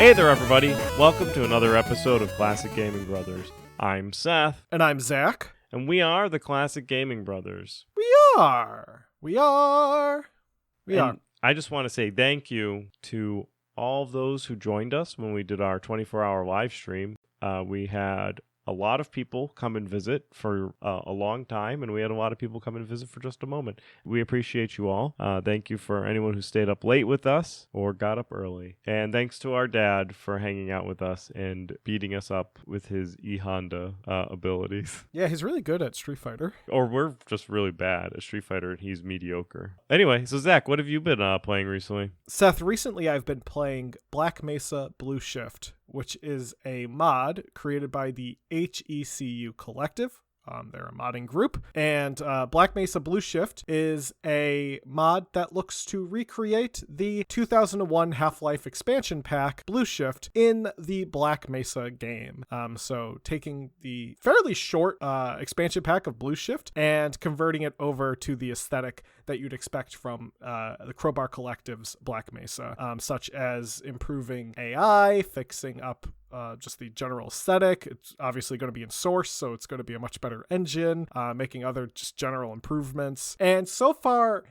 Hey there, everybody. Welcome to another episode of Classic Gaming Brothers. I'm Seth. And I'm Zach. And we are the Classic Gaming Brothers. We are. I just want to say thank you to all of those who joined us when we did our 24-hour live stream. We had a lot of people come and visit for a long time, and we had a lot of people come and visit for just a moment. We appreciate you all. Thank you for anyone who stayed up late with us or got up early. And thanks to our dad for hanging out with us and beating us up with his E-Honda abilities. Yeah, he's really good at Street Fighter. Or we're just really bad at Street Fighter, and he's mediocre. Anyway, so Zach, what have you been playing recently? Seth, recently I've been playing Black Mesa Blue Shift, which is a mod created by the HECU Collective. They're a modding group. And Black Mesa Blue Shift is a mod that looks to recreate the 2001 Half-Life expansion pack Blue Shift in the Black Mesa game. So taking the fairly short expansion pack of Blue Shift and converting it over to the aesthetic that you'd expect from the Crowbar Collective's Black Mesa, such as improving AI, fixing up just the general aesthetic. It's obviously going to be in Source, so it's going to be a much better engine, making other just general improvements. And so far,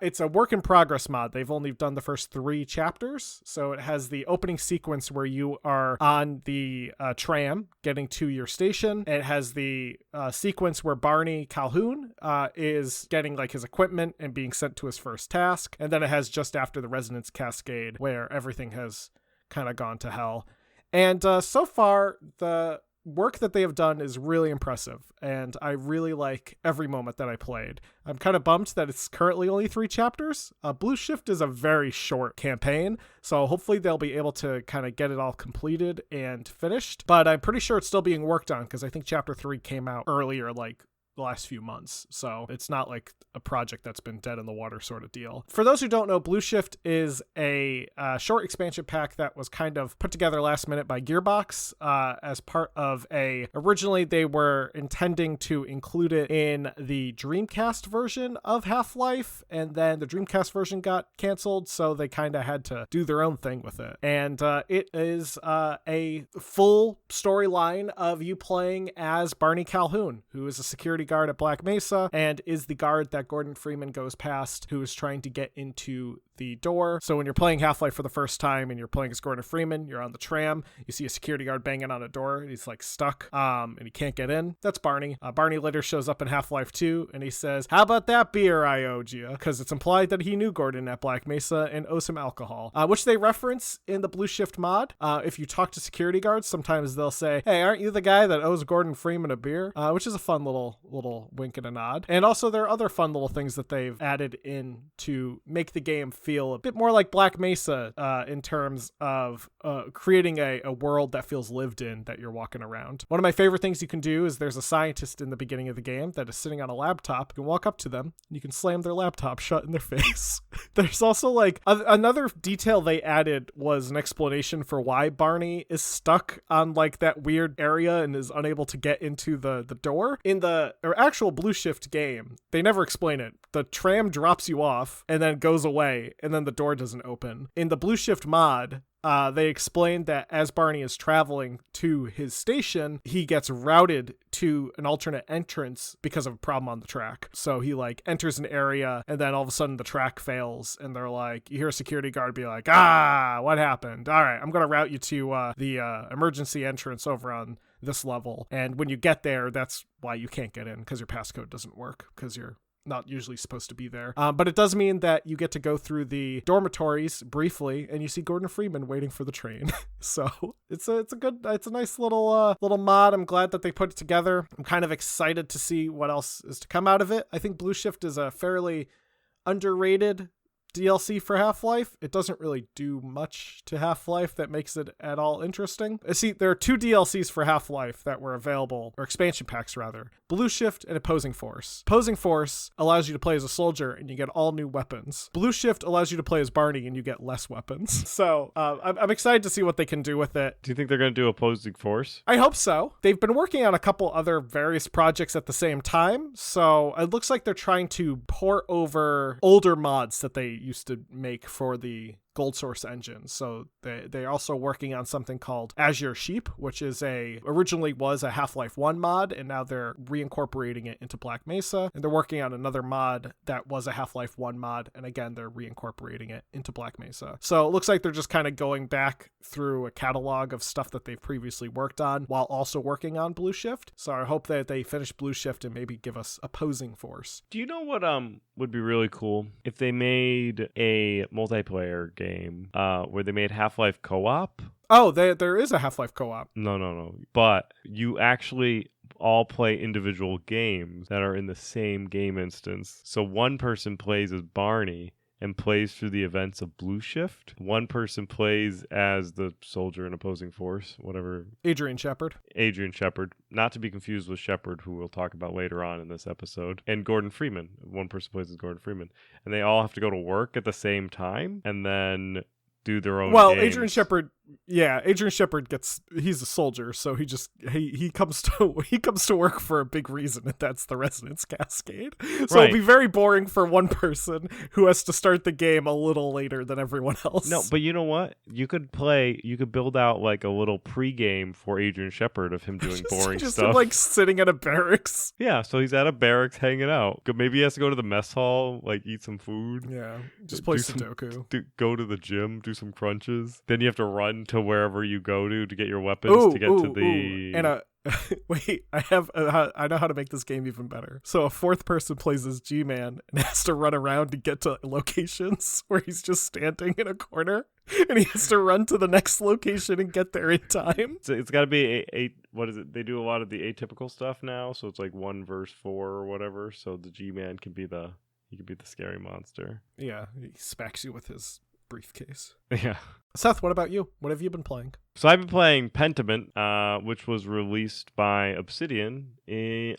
it's a work in progress mod. They've only done the first 3 chapters. So it has the opening sequence where you are on the tram getting to your station. It has the sequence where Barney Calhoun is getting like his equipment and being sent to his first task. And then it has just after the Resonance Cascade where everything has kind of gone to hell. And so far, the work that they have done is really impressive, and I really like every moment that I played. I'm kind of bummed that it's currently only 3 chapters. Blue Shift is a very short campaign, so hopefully they'll be able to kind of get it all completed and finished. But I'm pretty sure it's still being worked on because I think Chapter 3 came out earlier, like the last few months, so it's not like a project that's been dead in the water sort of deal. For those who don't know, Blue Shift is a short expansion pack that was kind of put together last minute by Gearbox as part of originally they were intending to include it in the Dreamcast version of Half-Life, and then the Dreamcast version got canceled, so they kind of had to do their own thing with it. And it is a full storyline of you playing as Barney Calhoun, who is a security guard at Black Mesa and is the guard that Gordon Freeman goes past, who is trying to get into the door. So when you're playing Half-Life for the first time and you're playing as Gordon Freeman, you're on the tram, you see a security guard banging on a door, and he's like stuck and he can't get in. That's Barney. Barney later shows up in Half-Life 2 and he says, "How about that beer I owed you?" Because it's implied that he knew Gordon at Black Mesa and owes him alcohol, which they reference in the Blue Shift mod. If you talk to security guards, sometimes they'll say, "Hey, aren't you the guy that owes Gordon Freeman a beer?" Which is a fun little wink and a nod. And also there are other fun little things that they've added in to make the game feel a bit more like Black Mesa in terms of creating a world that feels lived in, that you're walking around. One of my favorite things you can do is there's a scientist in the beginning of the game that is sitting on a laptop. You can walk up to them and you can slam their laptop shut in their face. There's also like another detail they added was an explanation for why Barney is stuck on like that weird area and is unable to get into the door. In the actual Blue Shift game, they never explain it. The tram drops you off and then goes away, and then the door doesn't open. In the Blue Shift mod, they explained that as Barney is traveling to his station, he gets routed to an alternate entrance because of a problem on the track. So he like enters an area and then all of a sudden the track fails and they're like, you hear a security guard be like, what happened? All right, I'm going to route you to the emergency entrance over on this level. And when you get there, that's why you can't get in, because your passcode doesn't work because you're not usually supposed to be there. But it does mean that you get to go through the dormitories briefly and you see Gordon Freeman waiting for the train. So it's a nice little mod. I'm glad that they put it together. I'm kind of excited to see what else is to come out of it. I think Blue Shift is a fairly underrated DLC for Half-Life. It doesn't really do much to Half-Life that makes it at all interesting. See, there are 2 DLCs for Half-Life that were available, or expansion packs rather. Blue Shift and Opposing Force. Opposing Force allows you to play as a soldier and you get all new weapons. Blue Shift allows you to play as Barney and you get less weapons. So I'm excited to see what they can do with it. Do you think they're going to do Opposing Force? I hope so. They've been working on a couple other various projects at the same time, so it looks like they're trying to port over older mods that they used to make for the Gold Source engine. So they're also working on something called Azure Sheep, which is originally was a Half-Life 1 mod, and now they're reincorporating it into Black Mesa. And they're working on another mod that was a Half-Life 1 mod, and again, they're reincorporating it into Black Mesa. So it looks like they're just kind of going back through a catalog of stuff that they've previously worked on while also working on Blue Shift. So I hope that they finish Blue Shift and maybe give us Opposing Force. Do you know what would be really cool? If they made a multiplayer game where they made Half-Life co-op. Oh, there is a Half-Life co-op. No. But you actually all play individual games that are in the same game instance. So one person plays as Barney and plays through the events of Blue Shift. One person plays as the soldier in Opposing Force, whatever. Adrian Shepard, not to be confused with Shepard, who we'll talk about later on in this episode. And Gordon Freeman. One person plays as Gordon Freeman. And they all have to go to work at the same time and then do their own games. Adrian Shepard he's a soldier, so he comes to work for a big reason, and that's the Resonance Cascade. So right. It'll be very boring for one person who has to start the game a little later than everyone else. No, but you know what? You could build out like a little pregame for Adrian Shepard of him doing boring stuff. Him, like sitting at a barracks. Yeah, so he's at a barracks hanging out. Maybe he has to go to the mess hall, like eat some food. Yeah, just play Sudoku. Go to the gym, do some crunches. Then you have to run to wherever you go to get your weapons to the... And wait, I know how to make this game even better. So a fourth person plays as G-Man and has to run around to get to locations where he's just standing in a corner, and he has to run to the next location and get there in time. So it's got to be what is it? They do a lot of the atypical stuff now, so it's like 1 versus 4 or whatever. So the G-Man can be the scary monster. Yeah, he smacks you with his briefcase. Yeah. Seth, what about you? What have you been playing? So I've been playing Pentiment, which was released by Obsidian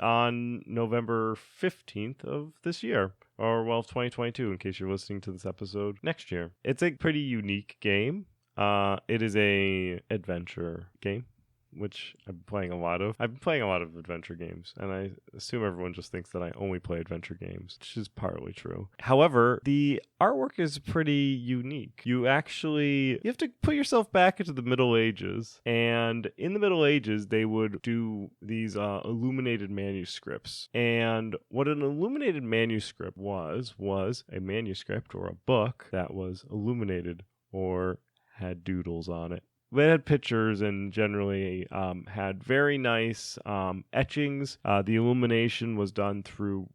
on November 15th of this year. Or, 2022, in case you're listening to this episode next year. It's a pretty unique game. It is a adventure game, which I've been playing a lot of. I've been playing a lot of adventure games, and I assume everyone just thinks that I only play adventure games, which is partly true. However, the artwork is pretty unique. You have to put yourself back into the Middle Ages, and in the Middle Ages, they would do these illuminated manuscripts. And what an illuminated manuscript was a manuscript or a book that was illuminated or had doodles on it. They had pictures and generally had very nice etchings. The illumination was done through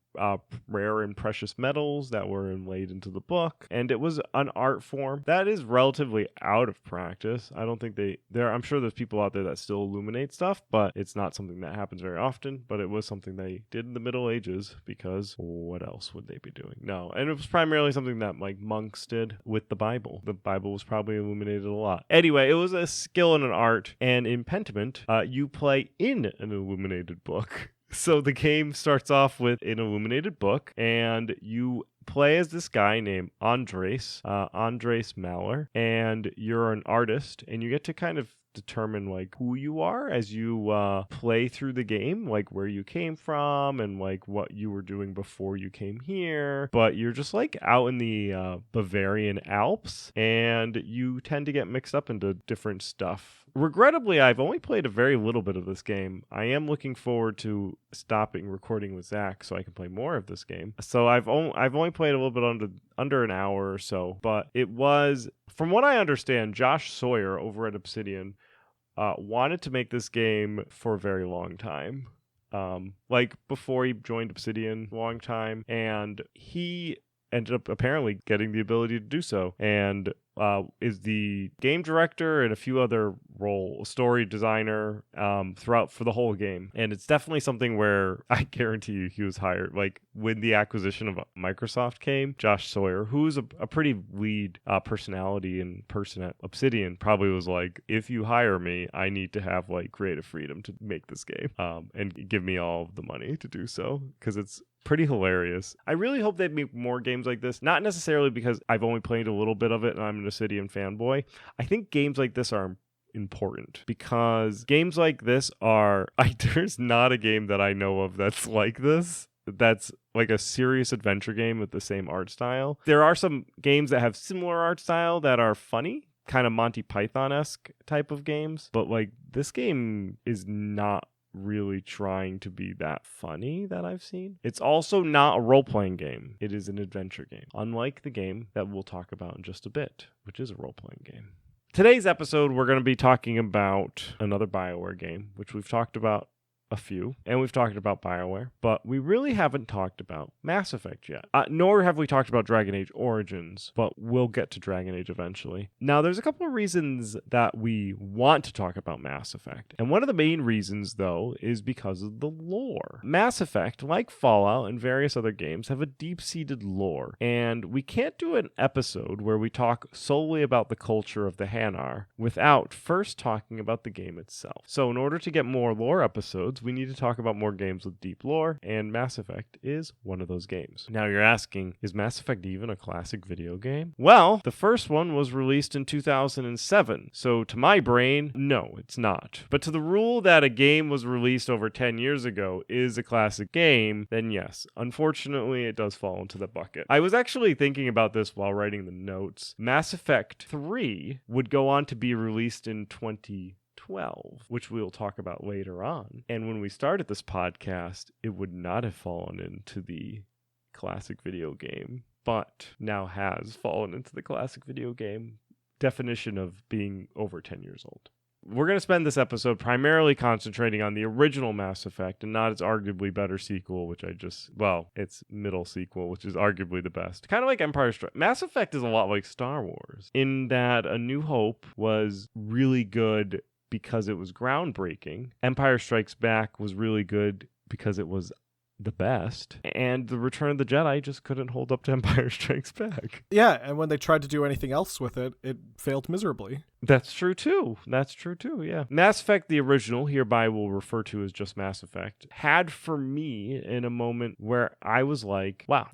rare and precious metals that were inlaid into the book, and it was an art form that is relatively out of practice. I don't think I'm sure there's people out there that still illuminate stuff, but it's not something that happens very often. But it was something they did in the Middle Ages, because what else would they be doing? No, and it was primarily something that like monks did with the Bible. The Bible was probably illuminated a lot. Anyway, it was a skill and an art, and in Pentiment, you play in an illuminated book. So the game starts off with an illuminated book, and you play as this guy named Andres Maller, and you're an artist, and you get to kind of determine like who you are as you play through the game, like where you came from and like what you were doing before you came here. But you're just like out in the Bavarian Alps, and you tend to get mixed up into different stuff. Regrettably, I've only played a very little bit of this game. I am looking forward to stopping recording with Zach so I can play more of this game. So I've only played a little bit under an hour or so, but it was, from what I understand, Josh Sawyer over at Obsidian wanted to make this game for a very long time. Like before he joined Obsidian, long time, and he ended up apparently getting the ability to do so, and is the game director and a few other story designer throughout for the whole game. And it's definitely something where I guarantee you he was hired. Like when the acquisition of Microsoft came, Josh Sawyer, who's a pretty lead personality and person at Obsidian, probably was like, if you hire me, I need to have like creative freedom to make this game and give me all of the money to do so, because it's pretty hilarious. I really hope they make more games like this, not necessarily because I've only played a little bit of it and I'm an Obsidian fanboy. I think games like this are important because games like this there's not a game that I know of that's like this. that's like a serious adventure game with the same art style. There are some games that have similar art style that are funny, kind of Monty Python-esque type of games, but like this game is not really trying to be that funny that I've seen. It's also not a role-playing game. It is an adventure game, unlike the game that we'll talk about in just a bit, which is a role-playing game. Today's episode, we're going to be talking about another BioWare game, which we've talked about a few, and we've talked about BioWare, but we really haven't talked about Mass Effect yet. Nor have we talked about Dragon Age Origins, but we'll get to Dragon Age eventually. Now, there's a couple of reasons that we want to talk about Mass Effect, and one of the main reasons, though, is because of the lore. Mass Effect, like Fallout and various other games, have a deep-seated lore, and we can't do an episode where we talk solely about the culture of the Hanar without first talking about the game itself. So in order to get more lore episodes, we need to talk about more games with deep lore, and Mass Effect is one of those games. Now you're asking, is Mass Effect even a classic video game? Well, the first one was released in 2007, so to my brain, no, it's not. But to the rule that a game was released over 10 years ago is a classic game, then yes, unfortunately it does fall into the bucket. I was actually thinking about this while writing the notes. Mass Effect 3 would go on to be released in 2012, which we'll talk about later on. And when we started this podcast, it would not have fallen into the classic video game, but now has fallen into the classic video game definition of being over 10 years old. We're going to spend this episode primarily concentrating on the original Mass Effect and not its arguably better sequel, its middle sequel, which is arguably the best. Kind of like Empire Strikes. Mass Effect is a lot like Star Wars in that A New Hope was really good because it was groundbreaking. Empire Strikes Back was really good because it was the best, and The Return of the Jedi just couldn't hold up to Empire Strikes Back. Yeah, and when they tried to do anything else with it, it failed miserably. That's true too, yeah. Mass Effect, the original, hereby we'll refer to as just Mass Effect, had for me in a moment where I was like, wow,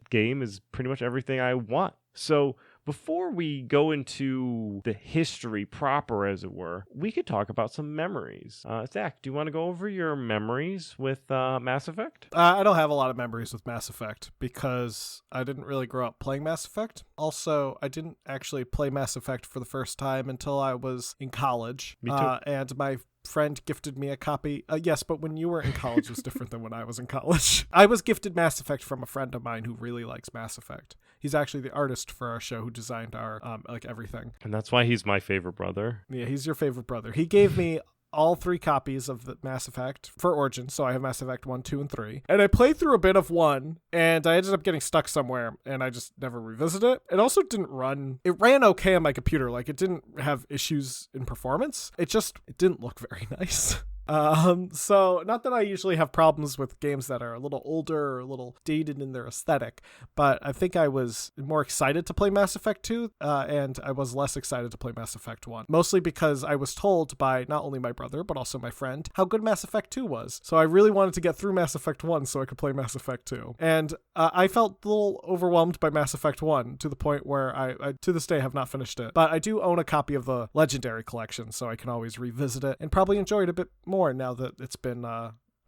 game is pretty much everything I want. So before we go into the history proper, as it were, we could talk about some memories. Zach, do you want to go over your memories with Mass Effect? I don't have a lot of memories with Mass Effect because I didn't really grow up playing Mass Effect. Also, I didn't actually play Mass Effect for the first time until I was in college. Me too. And my friend gifted me a copy. Yes, but when you were in college was different than when I was in college. I was gifted Mass Effect from a friend of mine who really likes Mass Effect. He's actually the artist for our show who designed our everything. And that's why he's my favorite brother. Yeah, he's your favorite brother. He gave me all 3 copies of the Mass Effect for Origins, so I have Mass Effect 1, 2, and 3. And I played through a bit of 1, and I ended up getting stuck somewhere, and I just never revisited it. It also didn't run. It ran okay on my computer. Like, it didn't have issues in performance. It didn't look very nice. So not that I usually have problems with games that are a little older or a little dated in their aesthetic, but I think I was more excited to play Mass Effect 2, and I was less excited to play Mass Effect 1, mostly because I was told by not only my brother, but also my friend, how good Mass Effect 2 was. So I really wanted to get through Mass Effect 1 so I could play Mass Effect 2. And I felt a little overwhelmed by Mass Effect 1 to the point where I to this day have not finished it. But I do own a copy of the Legendary Collection, so I can always revisit it and probably enjoy it a bit more now that it's been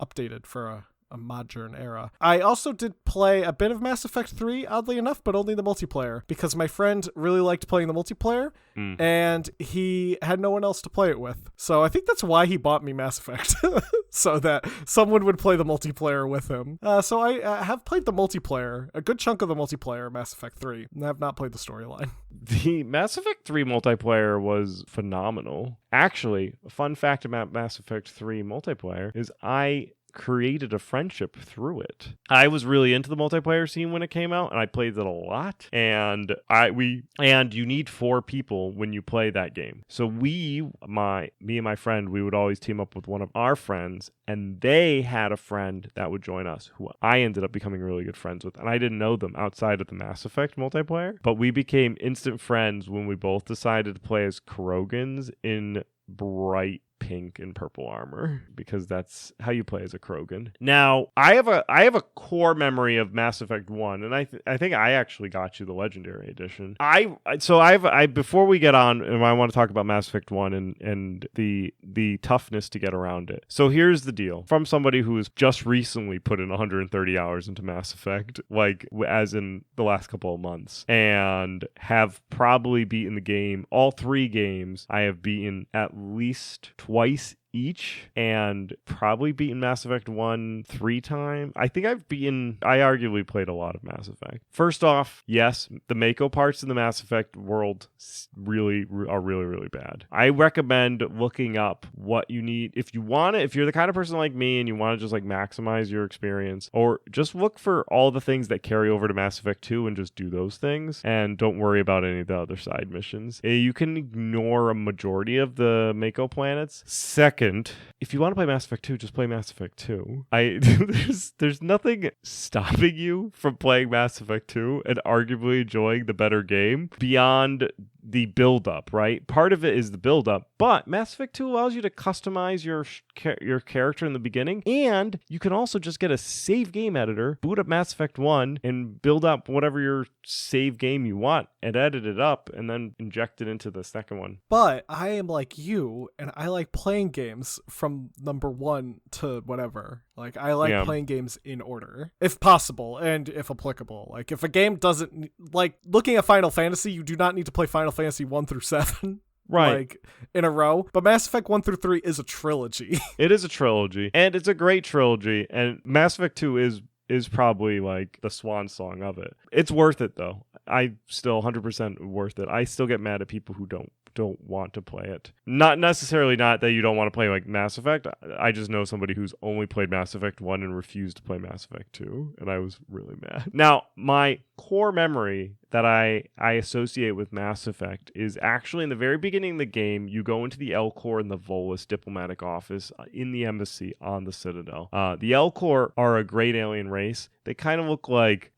updated for a modern era. I also did play a bit of Mass Effect 3, oddly enough, but only the multiplayer, because my friend really liked playing the multiplayer, and he had no one else to play it with. So I think that's why he bought me Mass Effect, so that someone would play the multiplayer with him. So I have played the multiplayer, a good chunk of the multiplayer, Mass Effect 3, and I have not played the storyline. The Mass Effect 3 multiplayer was phenomenal. Actually, a fun fact about Mass Effect 3 multiplayer is I created a friendship through it. I was really into the multiplayer scene when it came out, and I played it a lot. And you need 4 people when you play that game. So me and my friend, we would always team up with one of our friends, and they had a friend that would join us, who I ended up becoming really good friends with. And I didn't know them outside of the Mass Effect multiplayer, but we became instant friends when we both decided to play as Krogans in Bright pink and purple armor because that's how you play as a Krogan. Now, I have a core memory of Mass Effect 1, and I think I actually got you the Legendary Edition. Before we get on, and I want to talk about Mass Effect 1 and the toughness to get around it. So here's the deal. From somebody who has just recently put in 130 hours into Mass Effect, like as in the last couple of months, and have probably beaten the game, all 3 games I have beaten at least twice each, and probably beaten Mass Effect 1 3 times. I think I arguably played a lot of Mass Effect. First off, yes, the Mako parts in the Mass Effect world are really bad. I recommend looking up what you need if you're the kind of person like me and you want to just like maximize your experience, or just look for all the things that carry over to Mass Effect 2 and just do those things, and don't worry about any of the other side missions. You can ignore a majority of the Mako planets. Second, if you want to play Mass Effect 2, just play Mass Effect 2. There's nothing stopping you from playing Mass Effect 2 and arguably enjoying the better game beyond the build-up, right? Part of it is the build-up, but Mass Effect 2 allows you to customize your character in the beginning, and you can also just get a save game editor, boot up Mass Effect 1, and build up whatever your save game you want, and edit it up, and then inject it into the second one. But I am like you, and I like playing games from number 1 to whatever. Like, I like playing games in order, if possible, and if applicable. Like, if a game doesn't... Like, looking at Final Fantasy, you do not need to play Final Fantasy 1 through 7. Right. Like, in a row. But Mass Effect 1 through 3 is a trilogy. It is a trilogy, and it's a great trilogy, and Mass Effect 2 is probably like the swan song of it. It's worth it, though. I still 100% worth it. I still get mad at people who don't want to play it. Not necessarily not that you don't want to play like Mass Effect. I just know somebody who's only played Mass Effect 1 and refused to play Mass Effect 2, and I was really mad. Now, my core memory that I associate with Mass Effect is actually in the very beginning of the game. You go into the L-Corps and the Volus diplomatic office in the embassy on the Citadel. The L-Corps are a great alien race. They kind of look like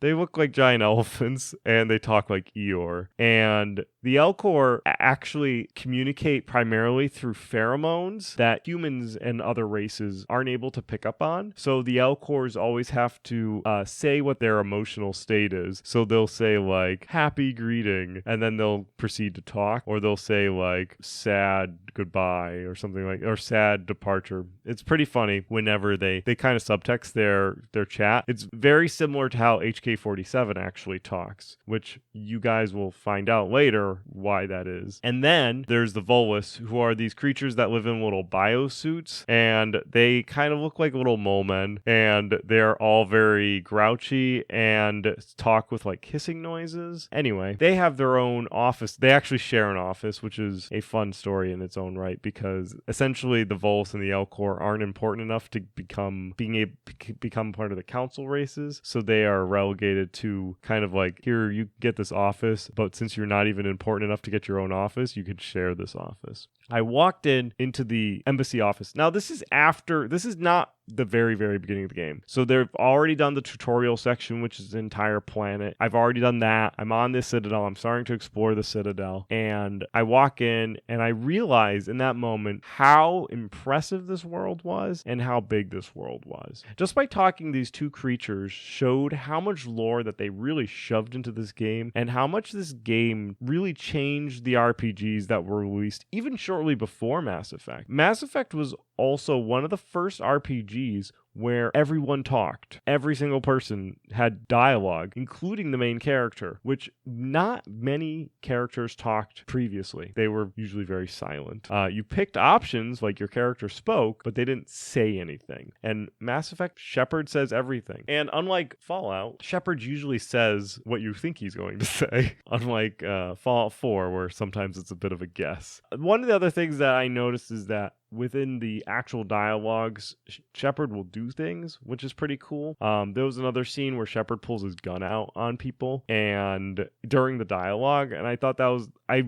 giant elephants, and they talk like Eeyore. And the L-Corps actually communicate primarily through pheromones that humans and other races aren't able to pick up on. So the L-Corps always have to say what their emotional state is. So they'll say like happy greeting, and then they'll proceed to talk, or they'll say like sad goodbye or something like, or sad departure. It's pretty funny whenever they kind of subtext their chat. It's very similar to how HK-47 actually talks, which you guys will find out later why that is. And then there's the Volus, who are these creatures that live in little biosuits, and they kind of look like little mole men, and they're all very grouchy and talk with like hissing noises. Anyway, they have their own office. They actually share an office, which is a fun story in its own right, because essentially the Volus and the L-Corps aren't important enough to become part of the council races, so they are relegated to kind of like, here, you get this office, but since you're not even important enough to get your own office, you could share this office. I walked into the embassy office. Now, this is not the very, very beginning of the game. So they've already done the tutorial section, which is the entire planet. I've already done that. I'm on this Citadel. I'm starting to explore the Citadel. And I walk in, and I realize in that moment how impressive this world was and how big this world was. Just by talking, these two creatures showed how much lore that they really shoved into this game, and how much this game really changed the RPGs that were released even shortly before Mass Effect. Mass Effect was also one of the first RPGs where everyone talked. Every single person had dialogue, including the main character, which not many characters talked previously. They were usually very silent. You picked options, like your character spoke, but they didn't say anything. And Mass Effect, Shepard says everything. And unlike Fallout, Shepard usually says what you think he's going to say, unlike Fallout 4, where sometimes it's a bit of a guess. One of the other things that I noticed is that within the actual dialogues, Shepard will do do things, which is pretty cool. There was another scene where Shepard pulls his gun out on people and during the dialogue, and I thought that was, I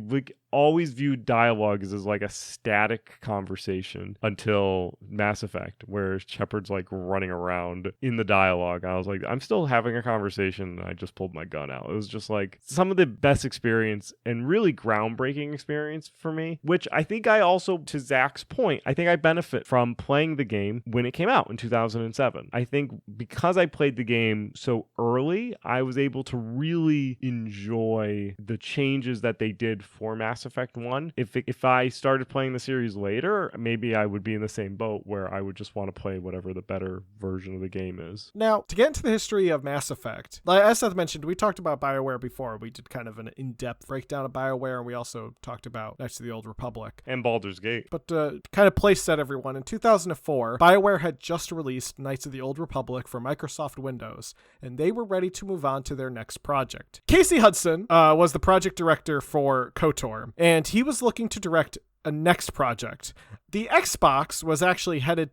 always viewed dialogue as like a static conversation until Mass Effect, where Shepard's like running around in the dialogue. I was like, I'm still having a conversation, and I just pulled my gun out. It was just like some of the best experience and really groundbreaking experience for me, which I think I also, to Zach's point, I think I benefit from playing the game when it came out in 2007. I think because I played the game so early, I was able to really enjoy the changes that they did for Mass Effect 1. If I started playing the series later, maybe I would be in the same boat where I would just want to play whatever the better version of the game is. Now, to get into the history of Mass Effect, as Seth mentioned, we talked about BioWare before. We did kind of an in-depth breakdown of BioWare, and we also talked about Knights of the Old Republic. And Baldur's Gate. But to kind of place set everyone, in 2004, BioWare had just released Knights of the Old Republic for Microsoft Windows, and they were ready to move on to their next project. Casey Hudson was the project director for KOTOR, and he was looking to direct a next project. The Xbox was actually headed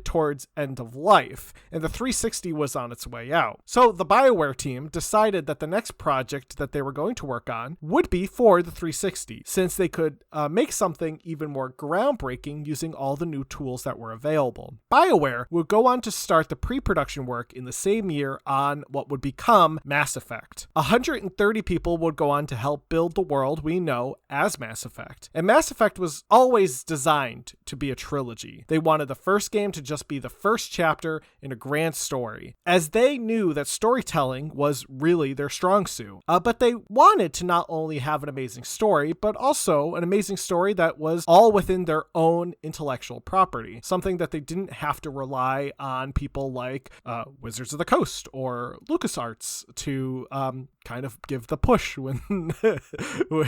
towards end of life, and the 360 was on its way out. So the BioWare team decided that the next project that they were going to work on would be for the 360, since they could make something even more groundbreaking using all the new tools that were available. BioWare would go on to start the pre-production work in the same year on what would become Mass Effect. 130 people would go on to help build the world we know as Mass Effect. And Mass Effect was always designed to be a trilogy. They wanted the first game to just be the first chapter in a grand story, as they knew that storytelling was really their strong suit. But they wanted to not only have an amazing story, but also an amazing story that was all within their own intellectual property, something that they didn't have to rely on people like Wizards of the Coast or LucasArts to kind of give the push when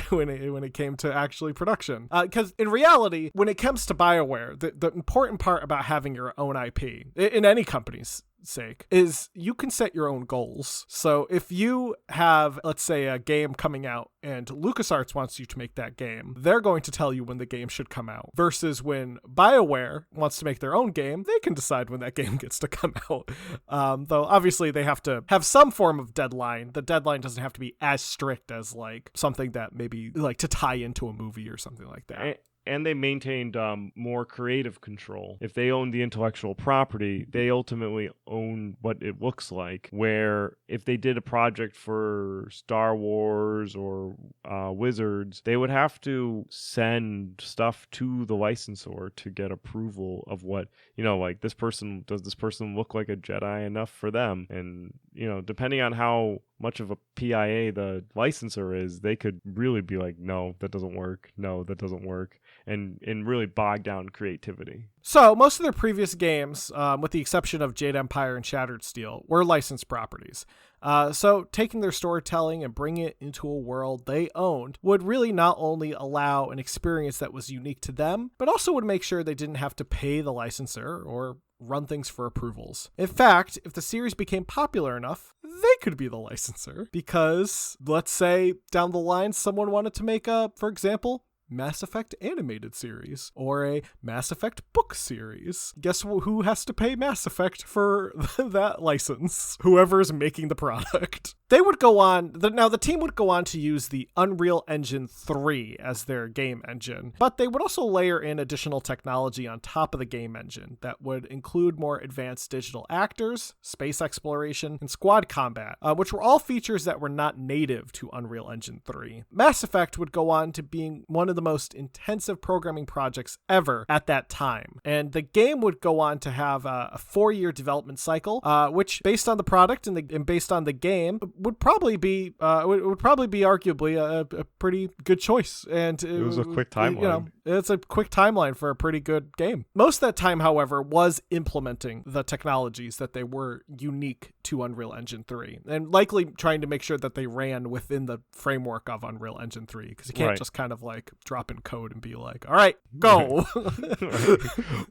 when it came to actually production. Because in reality, when it comes to BioWare, the important part about having your own IP in any company's sake is you can set your own goals. So if you have, let's say, a game coming out and LucasArts wants you to make that game, they're going to tell you when the game should come out. Versus when BioWare wants to make their own game, they can decide when that game gets to come out. Though obviously they have to have some form of deadline. The deadline doesn't have to be as strict as like something that maybe like to tie into a movie or something like that. And they maintained more creative control. If they own the intellectual property, they ultimately own what it looks like. Where if they did a project for Star Wars or Wizards, they would have to send stuff to the licensor to get approval of what, like does this person look like a Jedi enough for them? And, depending on how much of a PIA the licensor is, they could really be like, no, that doesn't work. No, that doesn't work. And really bog down creativity. So most of their previous games, with the exception of Jade Empire and Shattered Steel, were licensed properties. So taking their storytelling and bringing it into a world they owned would really not only allow an experience that was unique to them, but also would make sure they didn't have to pay the licensor or run things for approvals. In fact, if the series became popular enough, they could be the licensor, because let's say down the line someone wanted to make for example, Mass Effect animated series or a Mass Effect book series. Guess who has to pay Mass Effect for that license? Whoever's making the product. They would go on, the team would go on to use the Unreal Engine 3 as their game engine, but they would also layer in additional technology on top of the game engine that would include more advanced digital actors, space exploration, and squad combat, which were all features that were not native to Unreal Engine 3. Mass Effect would go on to being one of the most intensive programming projects ever at that time, and the game would go on to have a 4-year development cycle, which, based on the product and based on the game, would probably be arguably a pretty good choice. And it was a quick timeline. It's a quick timeline for a pretty good game. Most of that time, however, was implementing the technologies that they were unique to Unreal Engine 3, and likely trying to make sure that they ran within the framework of Unreal Engine 3, because you can't just kind of like drop in code and be like, all right, go.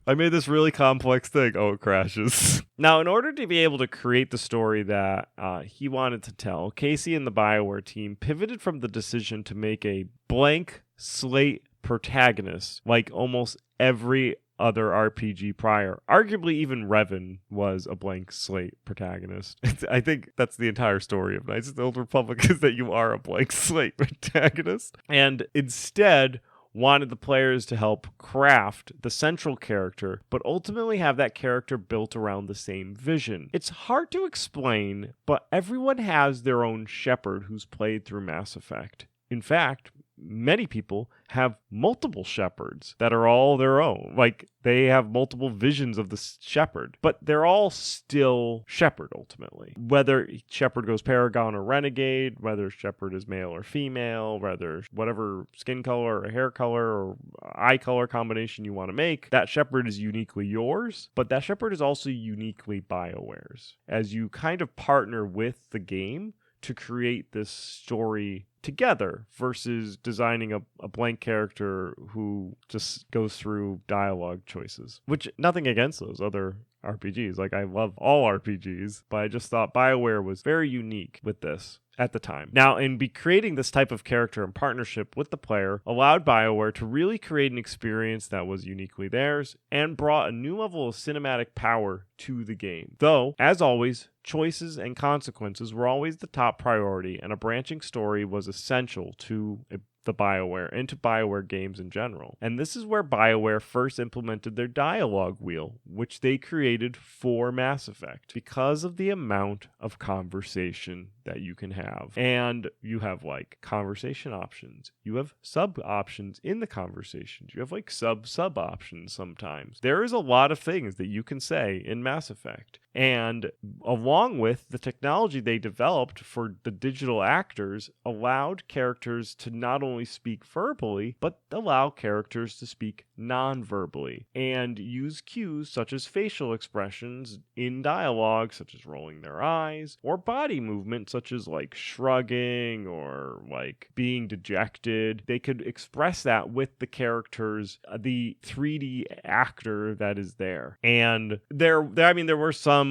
I made this really complex thing. Oh, it crashes. Now, in order to be able to create the story that he wanted to tell, Casey and the BioWare team pivoted from the decision to make a blank slate protagonist like almost every other RPG prior. Arguably, even Revan was a blank slate protagonist. I think that's the entire story of Knights of the Old Republic, is that you are a blank slate protagonist. And instead wanted the players to help craft the central character, but ultimately have that character built around the same vision. It's hard to explain, but everyone has their own shepherd who's played through Mass Effect. In fact, many people have multiple shepherds that are all their own. Like, they have multiple visions of the shepherd, but they're all still shepherd ultimately. Whether shepherd goes Paragon or Renegade, whether shepherd is male or female, whether whatever skin color or hair color or eye color combination you want to make, that shepherd is uniquely yours, but that shepherd is also uniquely BioWare's. As you kind of partner with the game to create this story together versus designing a blank character who just goes through dialogue choices. Which, nothing against those other RPGs. Like, I love all RPGs, but I just thought BioWare was very unique with this at the time. Now, in creating this type of character in partnership with the player allowed BioWare to really create an experience that was uniquely theirs and brought a new level of cinematic power to the game. Though, as always, choices and consequences were always the top priority, and a branching story was essential to the BioWare and to BioWare games in general. And this is where BioWare first implemented their dialogue wheel, which they created for Mass Effect because of the amount of conversation that you can have. And you have like conversation options. You have sub options in the conversations. You have like sub options sometimes. There is a lot of things that you can say in Mass Effect. And along with the technology they developed for the digital actors, allowed characters to not only speak verbally, but allow characters to speak non-verbally and use cues such as facial expressions in dialogue, such as rolling their eyes, or body movement such as like shrugging or like being dejected. They could express that with the characters, the 3D actor that is there. And there were some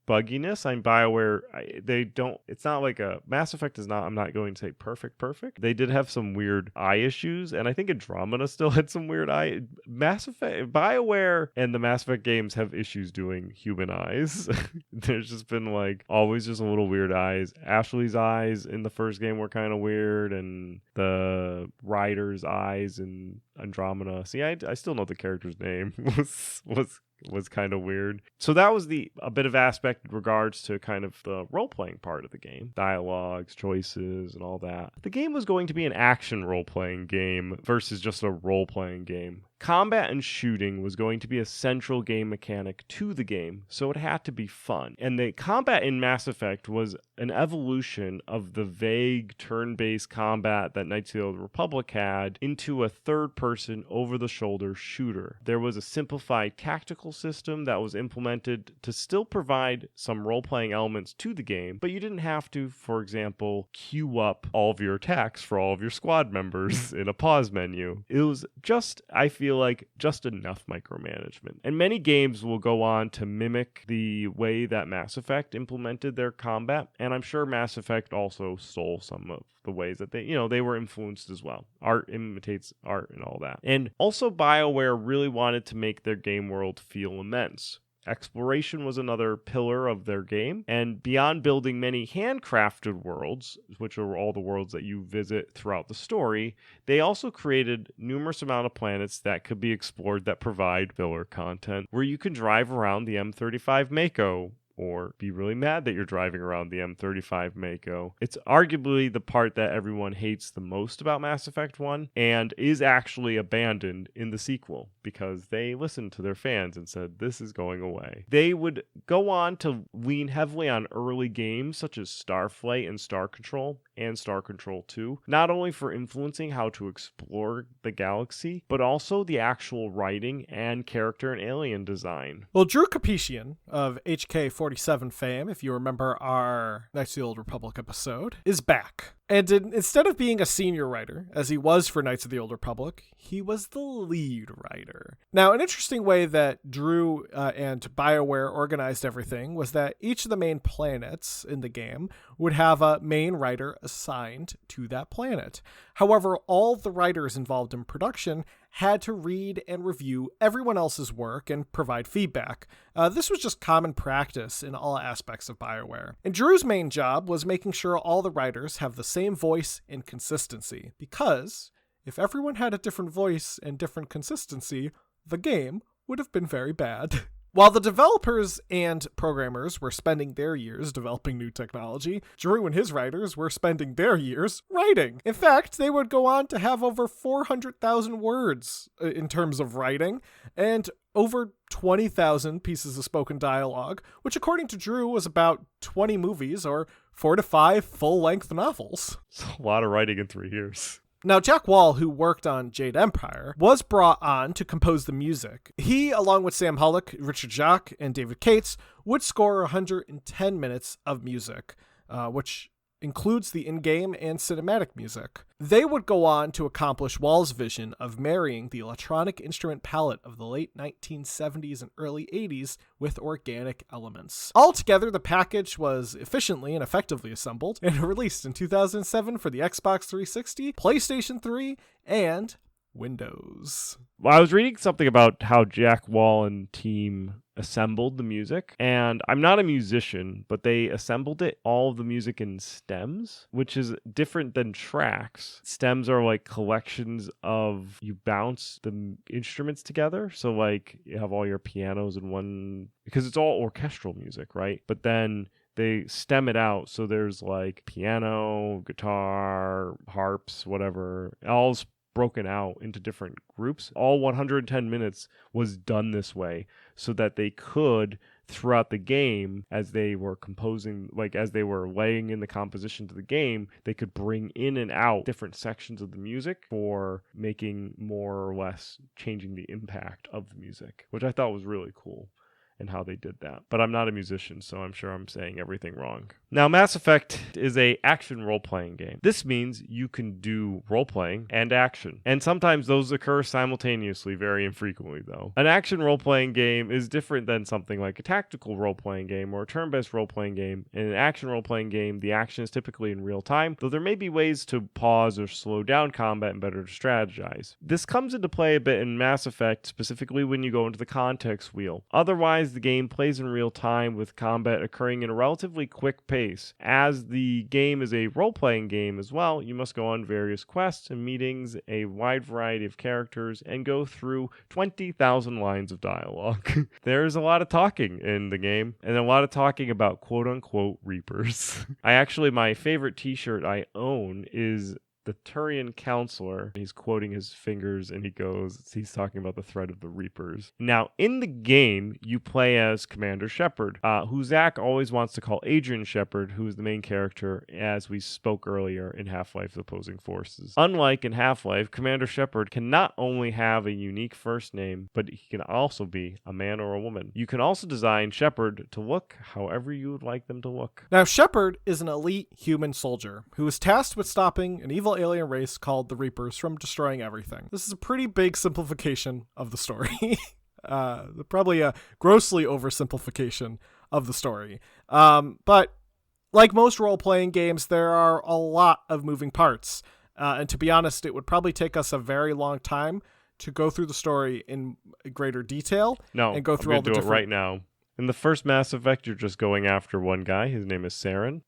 bugginess on BioWare. It's not like a Mass Effect is not, I'm not going to say perfect. They did have some weird eye issues, and I think Andromeda still had some weird eye. Mass Effect, BioWare and the Mass Effect games have issues doing human eyes. There's just been like always just a little weird eyes. Ashley's eyes in the first game were kind of weird, and the Ryder's eyes in Andromeda. See, I still know the character's name was kind of weird. So that was a bit of aspect in regards to kind of the role-playing part of the game. Dialogues, choices, and all that. The game was going to be an action role-playing game versus just a role-playing game. Combat and shooting was going to be a central game mechanic to the game, so it had to be fun. And the combat in Mass Effect was an evolution of the vague turn-based combat that Knights of the Old Republic had into a third-person, over-the-shoulder shooter. There was a simplified tactical system that was implemented to still provide some role-playing elements to the game, but you didn't have to, for example, queue up all of your attacks for all of your squad members in a pause menu. It was just, I feel like, just enough micromanagement. And many games will go on to mimic the way that Mass Effect implemented their combat, and I'm sure Mass Effect also stole some of the ways that they were influenced as well. Art imitates art and all that. And also BioWare really wanted to make their game world feel immense. Exploration was another pillar of their game, and beyond building many handcrafted worlds, which are all the worlds that you visit throughout the story, they also created numerous amount of planets that could be explored that provide filler content, where you can drive around the M35 Mako, or be really mad that you're driving around the M35 Mako. It's arguably the part that everyone hates the most about Mass Effect 1 and is actually abandoned in the sequel because they listened to their fans and said, this is going away. They would go on to lean heavily on early games such as Starflight and Star Control and Star Control 2, not only for influencing how to explore the galaxy, but also the actual writing and character and alien design. Well, Drew Capetian of HK47 fame, if you remember our Knights of the Old Republic episode, is back. And instead of being a senior writer, as he was for Knights of the Old Republic, he was the lead writer. Now, an interesting way that Drew and BioWare organized everything was that each of the main planets in the game would have a main writer assigned to that planet. However, all the writers involved in production had to read and review everyone else's work and provide feedback. This was just common practice in all aspects of BioWare. And Drew's main job was making sure all the writers have the same voice and consistency, because if everyone had a different voice and different consistency, the game would have been very bad. While the developers and programmers were spending their years developing new technology, Drew and his writers were spending their years writing. In fact, they would go on to have over 400,000 words in terms of writing, and over 20,000 pieces of spoken dialogue, which according to Drew was about 20 movies or 4 to 5 full-length novels. It's a lot of writing in 3 years. Now, Jack Wall, who worked on Jade Empire, was brought on to compose the music. He, along with Sam Hullock, Richard Jacques, and David Cates, would score 110 minutes of music, which includes the in-game and cinematic music. They would go on to accomplish Wall's vision of marrying the electronic instrument palette of the late 1970s and early 80s with organic elements. Altogether, the package was efficiently and effectively assembled and released in 2007 for the Xbox 360, PlayStation 3, and Windows. Well, I was reading something about how Jack Wall and team assembled the music, and I'm not a musician, but they assembled all of the music in stems, which is different than tracks. Stems are like collections of, you bounce the instruments together, so like you have all your pianos in one, because it's all orchestral music, right? But then they stem it out, so there's like piano, guitar, harps, whatever, all broken out into different groups. All 110 minutes was done this way so that they could, throughout the game, as they were composing, like as they were laying in the composition to the game, they could bring in and out different sections of the music for making more or less changing the impact of the music, which I thought was really cool and how they did that. But I'm not a musician, so I'm sure I'm saying everything wrong. Now, Mass Effect is a action role-playing game. This means you can do role-playing and action. And sometimes those occur simultaneously, very infrequently though. An action role-playing game is different than something like a tactical role-playing game or a turn-based role-playing game. In an action role-playing game, the action is typically in real time, though there may be ways to pause or slow down combat and better to strategize. This comes into play a bit in Mass Effect, specifically when you go into the context wheel. Otherwise, the game plays in real time with combat occurring in a relatively quick pace. As the game is a role-playing game as well, you must go on various quests and meetings, a wide variety of characters, and go through 20,000 lines of dialogue. There's a lot of talking in the game, and a lot of talking about quote-unquote Reapers. My favorite t-shirt I own is the Turian counselor. He's quoting his fingers and he's talking about the threat of the Reapers. Now, in the game, you play as Commander Shepard, who Zach always wants to call Adrian Shepard, who is the main character, as we spoke earlier in Half-Life: The Opposing Forces. Unlike in Half-Life, Commander Shepard can not only have a unique first name, but he can also be a man or a woman. You can also design Shepard to look however you would like them to look. Now, Shepard is an elite human soldier who is tasked with stopping an evil alien race called the Reapers from destroying everything. This is a pretty big simplification of the story. Probably a grossly oversimplification of the story. But like most role-playing games, there are a lot of moving parts. And to be honest, it would probably take us a very long time to go through the story in greater detail. No, and go through I'm all the do different... it right now. In the first Mass Effect, you're just going after one guy. His name is Saren.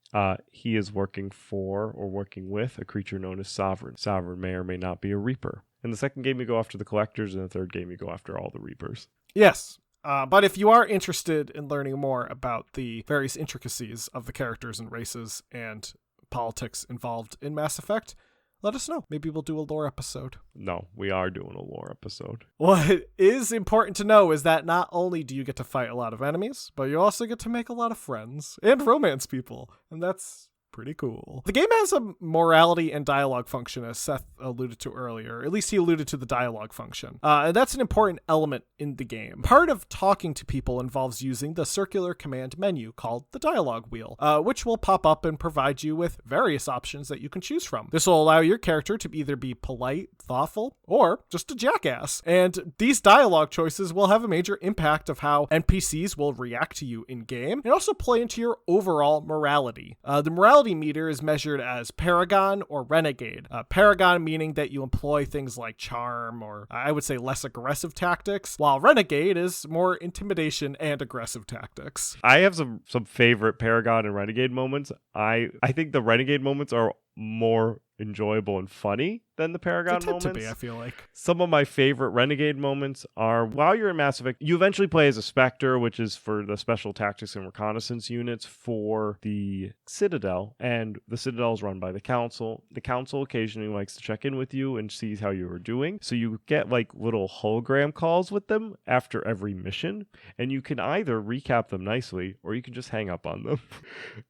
He is working for or working with a creature known as Sovereign. Sovereign may or may not be a Reaper. In the second game, you go after the Collectors. In the third game, you go after all the Reapers. Yes. But if you are interested in learning more about the various intricacies of the characters and races and politics involved in Mass Effect, let us know. Maybe we'll do a lore episode. No, we are doing a lore episode. What is important to know is that not only do you get to fight a lot of enemies, but you also get to make a lot of friends and romance people. And that's pretty cool. The game has a morality and dialogue function, as Seth alluded to earlier. At least he alluded to the dialogue function. And that's an important element in the game. Part of talking to people involves using the circular command menu called the dialogue wheel, which will pop up and provide you with various options that you can choose from. This will allow your character to either be polite, thoughtful, or just a jackass. And these dialogue choices will have a major impact of how NPCs will react to you in-game and also play into your overall morality. The morality vitality meter is measured as Paragon or Renegade. Paragon meaning that you employ things like charm or I would say less aggressive tactics, while Renegade is more intimidation and aggressive tactics. I have some favorite Paragon and Renegade moments. I think the Renegade moments are more enjoyable and funny than the Paragon moments. To be, I feel like. Some of my favorite Renegade moments are while you're in Mass Effect, you eventually play as a Spectre, which is for the special tactics and reconnaissance units for the Citadel, and the Citadel is run by the Council. The Council occasionally likes to check in with you and sees how you are doing, so you get like little hologram calls with them after every mission, and you can either recap them nicely or you can just hang up on them.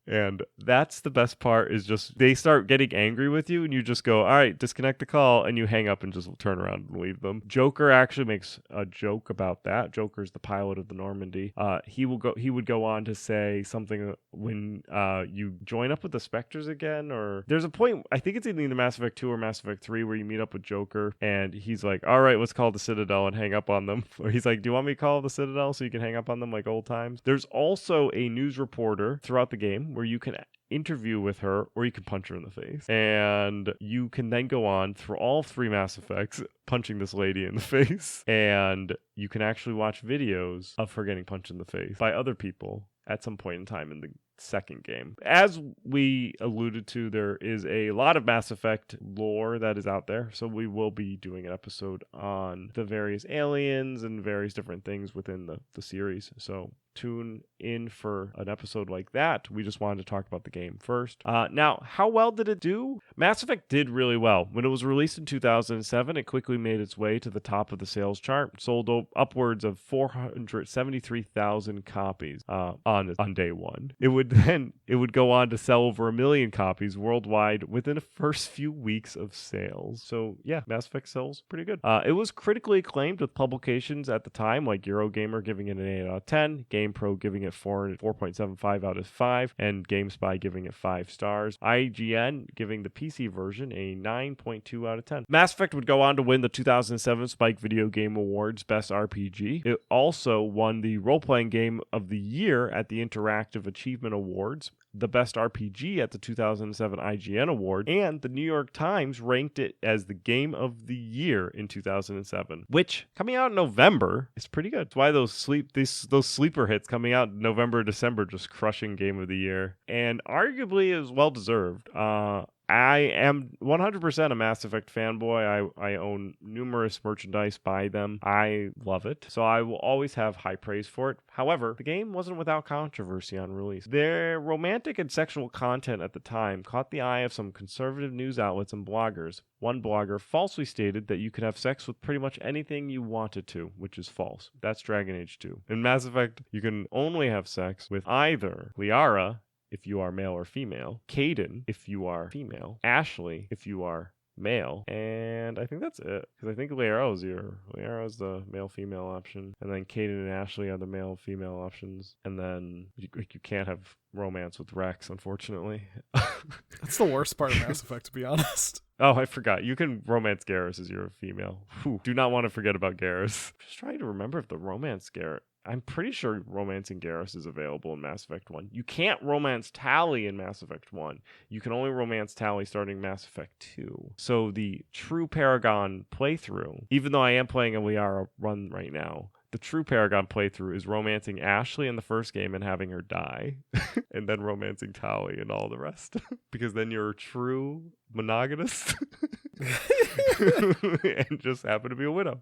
And that's the best part, is just they start getting angry with you and you just go, all right, disconnect the call, and you hang up and just turn around and leave them. Joker actually makes a joke about that. Joker's the pilot of the Normandy. He would go on to say something when you join up with the Spectres again, or there's a point, I think it's in either Mass Effect 2 or Mass Effect 3, where you meet up with Joker and he's like, all right, let's call the Citadel and hang up on them. Or he's like, do you want me to call the Citadel so you can hang up on them like old times? There's also a news reporter throughout the game where you can interview with her, or you can punch her in the face, and you can then go on through all 3 Mass Effects punching this lady in the face, and you can actually watch videos of her getting punched in the face by other people at some point in time in the second game. As we alluded to, there is a lot of Mass Effect lore that is out there, so we will be doing an episode on the various aliens and various different things within the series, so tune in for an episode like that. We just wanted to talk about the game first. Now, how well did it do? Mass Effect did really well. When it was released in 2007, it quickly made its way to the top of the sales chart, sold upwards of 473,000 copies on day one. It would go on to sell over 1 million copies worldwide within the first few weeks of sales. So yeah, Mass Effect sells pretty good. It was critically acclaimed with publications at the time like Eurogamer giving it an 8 out of 10, GamePro giving it 4.75 out of 5, and GameSpy giving it 5 stars. IGN giving the PC version a 9.2 out of 10. Mass Effect would go on to win the 2007 Spike Video Game Awards Best RPG. It also won the Role-Playing Game of the Year at the Interactive Achievement Awards, the Best RPG at the 2007 IGN Award, and the New York Times ranked it as the Game of the Year in 2007, which, coming out in November, is pretty good. That's why those sleeper hits coming out in November, December, just crushing Game of the Year, and arguably is well-deserved. I am 100% a Mass Effect fanboy. I own numerous merchandise by them. I love it, so I will always have high praise for it. However, the game wasn't without controversy on release. Their romantic and sexual content at the time caught the eye of some conservative news outlets and bloggers. One blogger falsely stated that you could have sex with pretty much anything you wanted to, which is false. That's Dragon Age 2. In Mass Effect, you can only have sex with either Liara, if you are male or female, Kaidan, if you are female, Ashley, if you are male, and I think that's it, because I think Liara is the male-female option, and then Kaidan and Ashley are the male-female options, and then you can't have romance with Rex, unfortunately. That's the worst part of Mass Effect, to be honest. Oh, I forgot. You can romance Garrus as you're a female. Whew. Do not want to forget about Garrus. Just trying to remember if the romance Garrus... I'm pretty sure romancing Garrus is available in Mass Effect 1. You can't romance Tali in Mass Effect 1. You can only romance Tali starting Mass Effect 2. So the true Paragon playthrough, even though I am playing a Liara run right now, the true Paragon playthrough is romancing Ashley in the first game and having her die, and then romancing Tali and all the rest. Because then you're a true monogamous and just happen to be a widow.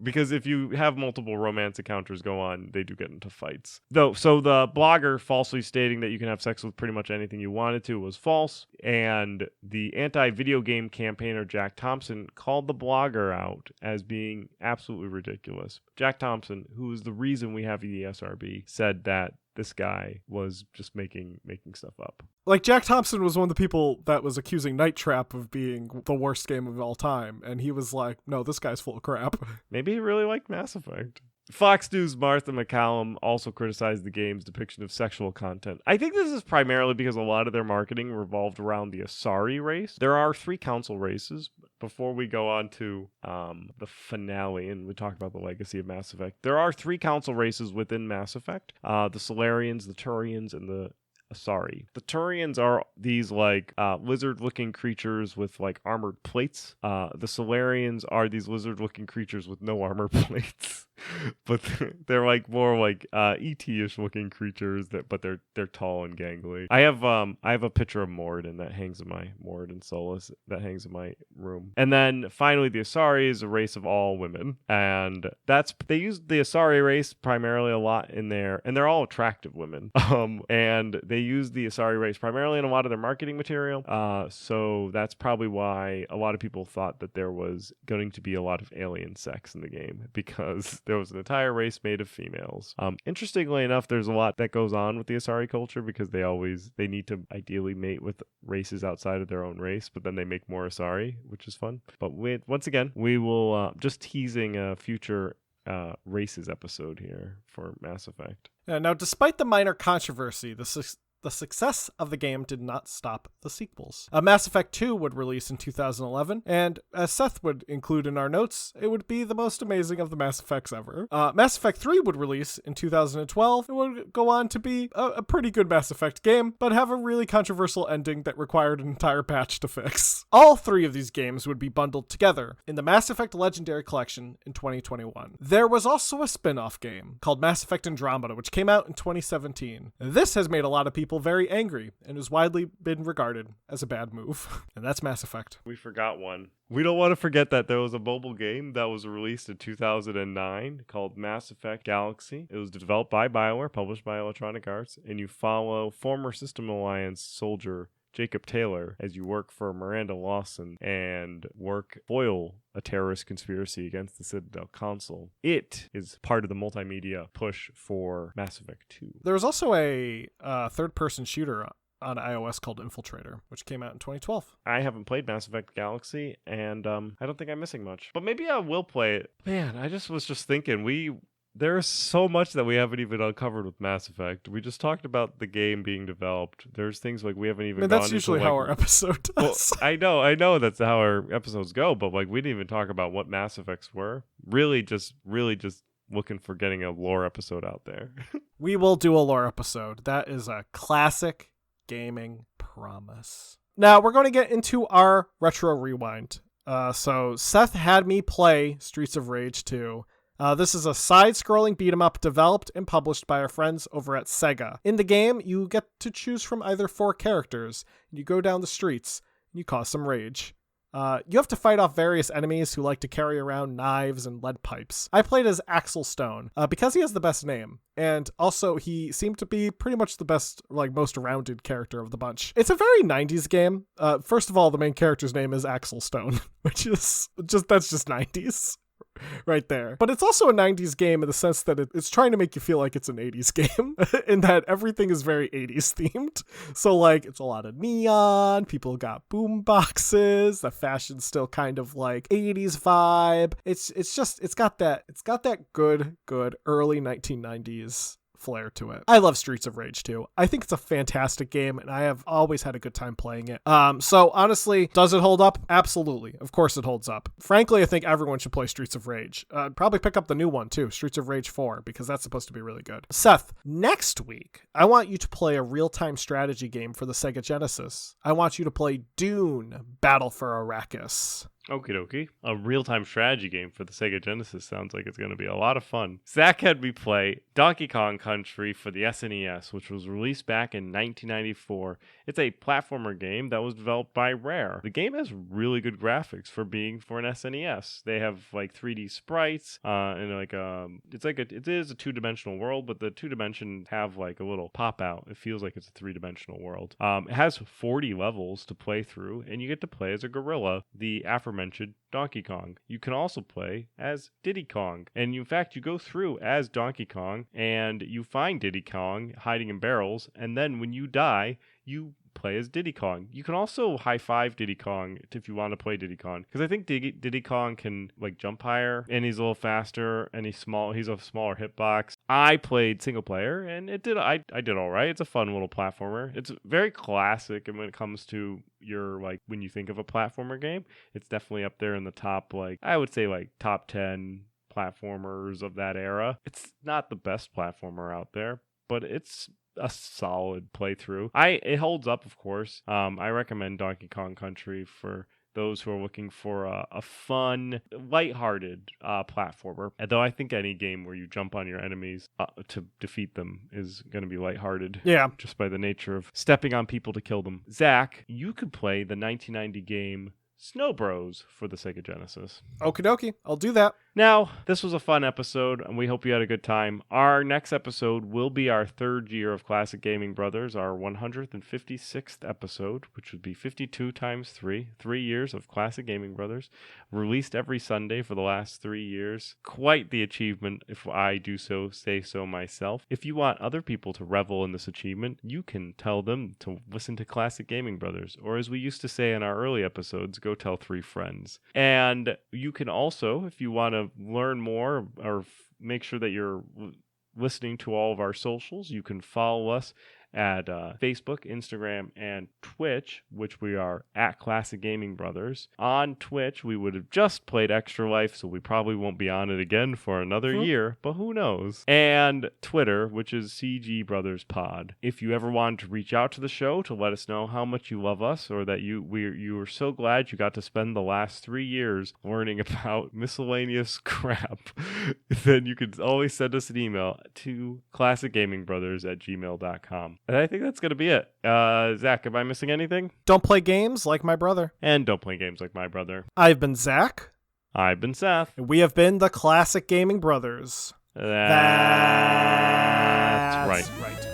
Because if you have multiple romance encounters go on, they do get into fights. So the blogger falsely stating that you can have sex with pretty much anything you wanted to was false, and the anti-video game campaigner Jack Thompson called the blogger out as being absolutely ridiculous. Jack Thompson, who is the reason we have ESRB, said that this guy was just making stuff up. Like, Jack Thompson was one of the people that was accusing Night Trap of being the worst game of all time, and he was like, no, this guy's full of crap. Maybe he really liked Mass Effect. Fox News' Martha McCallum also criticized the game's depiction of sexual content. I think this is primarily because a lot of their marketing revolved around the Asari race. There are 3 council races. Before we go on to the finale, and we talk about the legacy of Mass Effect, there are 3 council races within Mass Effect. The Solarians, the Turians, and the Asari. The Turians are these like lizard-looking creatures with like armored plates. The Solarians are these lizard-looking creatures with no armor plates, but they're like more like ET-ish looking creatures but they're tall and gangly. I have a picture of Mord, and that hangs in my Mord and Solus that hangs in my room. And then finally, the Asari is a race of all women, and they use the Asari race primarily a lot in there, and they're all attractive women. And they use the Asari race primarily in a lot of their marketing material. So that's probably why a lot of people thought that there was going to be a lot of alien sex in the game, because there was an entire race made of females. Interestingly enough, there's a lot that goes on with the Asari culture, because they need to ideally mate with races outside of their own race, but then they make more Asari, which is fun. But once again, we will just teasing a future races episode here for Mass Effect. Now, despite the minor controversy, the success of the game did not stop the sequels. Mass Effect 2 would release in 2011, and as Seth would include in our notes, it would be the most amazing of the Mass Effects ever. Mass Effect 3 would release in 2012, and would go on to be a pretty good Mass Effect game, but have a really controversial ending that required an entire patch to fix. All three of these games would be bundled together in the Mass Effect Legendary Collection in 2021. There was also a spin-off game called Mass Effect Andromeda, which came out in 2017. This has made a lot of people very angry and has widely been regarded as a bad move. And that's Mass Effect. We forgot one. We don't want to forget that there was a mobile game that was released in 2009 called Mass Effect Galaxy. It was developed by BioWare, published by Electronic Arts, and you follow former System Alliance soldier Jacob Taylor as you work for Miranda Lawson and foil a terrorist conspiracy against the Citadel Council. It is part of the multimedia push for Mass Effect 2. There was also a third-person shooter on iOS called Infiltrator, which came out in 2012. I haven't played Mass Effect Galaxy, and I don't think I'm missing much. But maybe I will play it. Man, I was just thinking, there's so much that we haven't even uncovered with Mass Effect. We just talked about the game being developed. There's things like we haven't even gone that's usually how our episode does. Well, I know that's how our episodes go, but like we didn't even talk about what Mass Effects were. Really just looking for getting a lore episode out there. We will do a lore episode. That is a classic gaming promise. Now we're going to get into our retro rewind. So Seth had me play Streets of Rage 2. This is a side-scrolling beat-em-up developed and published by our friends over at Sega. In the game, you get to choose from either 4 characters. You go down the streets, and you cause some rage. You have to fight off various enemies who like to carry around knives and lead pipes. I played as Axel Stone, because he has the best name, and also he seemed to be pretty much the best, most rounded character of the bunch. It's a very 90s game. First of all, the main character's name is Axel Stone, which is that's just 90s. Right there. But it's also a 90s game in the sense that it's trying to make you feel like it's an 80s game in that everything is very 80s themed. So it's a lot of neon, people got boom boxes, the fashion's still kind of 80s vibe. It's got that good early 1990s flair to it. I love Streets of Rage 2. I think it's a fantastic game, and I have always had a good time playing it. So honestly, does it hold up? Absolutely. Of course it holds up. Frankly, I think everyone should play Streets of Rage. Probably pick up the new one too, Streets of Rage 4, because that's supposed to be really good. Seth, next week, I want you to play a real-time strategy game for the Sega Genesis. I want you to play Dune: Battle for Arrakis. Okie dokie. A real-time strategy game for the Sega Genesis sounds like it's going to be a lot of fun. Zach had me play Donkey Kong Country for the SNES, which was released back in 1994. It's a platformer game that was developed by Rare. The game has really good graphics for being for an SNES. They have 3D sprites, and it is a two-dimensional world, but the two dimensions have a little pop out. It feels like it's a three-dimensional world. It has 40 levels to play through, and you get to play as a gorilla, the aforementioned Donkey Kong. You can also play as Diddy Kong, and in fact you go through as Donkey Kong and you find Diddy Kong hiding in barrels, and then when you die you play as Diddy Kong. You can also high-five Diddy Kong if you want to play Diddy Kong, because I think Diddy Kong can jump higher, and he's a little faster, and he's a smaller hitbox. I played single player, and I did all right. It's a fun little platformer. It's very classic, and when it comes to your when you think of a platformer game, it's definitely up there in the top I would say top 10 platformers of that era. It's not the best platformer out there, but it's a solid playthrough. It holds up, of course. I recommend Donkey Kong Country for those who are looking for a fun, lighthearted platformer. Though I think any game where you jump on your enemies to defeat them is going to be lighthearted. Yeah. Just by the nature of stepping on people to kill them. Zach, you could play the 1990 game Snow Bros for the Sega Genesis. Okie dokie. I'll do that. Now, this was a fun episode, and we hope you had a good time. Our next episode will be our third year of Classic Gaming Brothers, our 156th episode, which would be 52 times 3 years of Classic Gaming Brothers, released every Sunday for the last 3 years. Quite the achievement, if I do say so myself. If you want other people to revel in this achievement, you can tell them to listen to Classic Gaming Brothers, or as we used to say in our early episodes, go tell 3 friends. And you can also, if you want to learn more or make sure that you're listening to all of our socials, you can follow us at Facebook, Instagram, and Twitch, which we are at Classic Gaming Brothers. On Twitch, we would have just played Extra Life, so we probably won't be on it again for another year, but who knows? And Twitter, which is CG Brothers Pod. If you ever wanted to reach out to the show to let us know how much you love us, or that you were so glad you got to spend the last 3 years learning about miscellaneous crap, then you could always send us an email to classicgamingbrothers@gmail.com. And I think that's going to be it. Zach, am I missing anything? Don't play games like my brother. And don't play games like my brother. I've been Zach. I've been Seth. And we have been the Classic Gaming Brothers. That's right. Right.